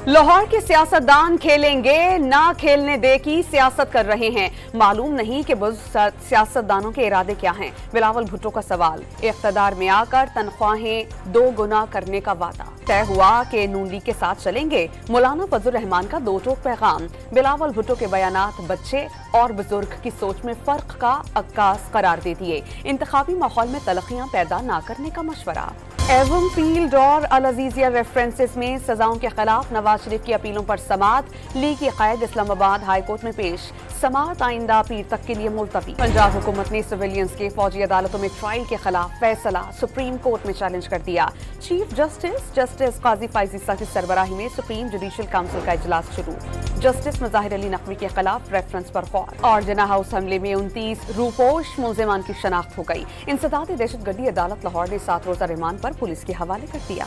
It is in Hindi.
लाहौर के सियासतदान खेलेंगे ना खेलने दे की सियासत कर रहे हैं। मालूम नहीं कि सियासतदानों के इरादे क्या हैं। बिलावल भुट्टो का सवाल। इख्तदार में आकर तनख्वाहें 2 गुना करने का वादा। तय हुआ कि नून लीग के साथ चलेंगे। मौलाना फजल रहमान का 2 टोक पैगाम। बिलावल भुट्टो के बयानात बच्चे और बुजुर्ग की सोच में फर्क का अक्कास करार दे दिए। इंतखाबी माहौल में तलखियां पैदा न करने का मशवरा। एवं फील्ड और अल अजीजिया रेफरेंसेस में सजाओं के खिलाफ नवाज शरीफ की अपीलों पर समाअत। लीग की क़ायद इस्लामाबाद हाई कोर्ट में पेश। समाअत आइंदा पीर तक के लिए मुलतवी। पंजाब हुकूमत ने सिविलियंस के फौजी अदालतों में ट्रायल के खिलाफ फैसला सुप्रीम कोर्ट में चैलेंज कर दिया। चीफ जस्टिस काजी फाइज ईसा की सरबराही में सुप्रीम जुडिशल काउंसिल का इजलास शुरू। जस्टिस मुजाहिर अली नकवी के खिलाफ रेफरेंस पर गौर। और जिन्ना हाउस हमले में 29 रूपोश मुलजिमान की शनाख्त हो गई। इंसदाद दहशतगर्दी अदालत लाहौर ने 7 रोजा रिमांड पर पुलिस के हवाले कर दिया।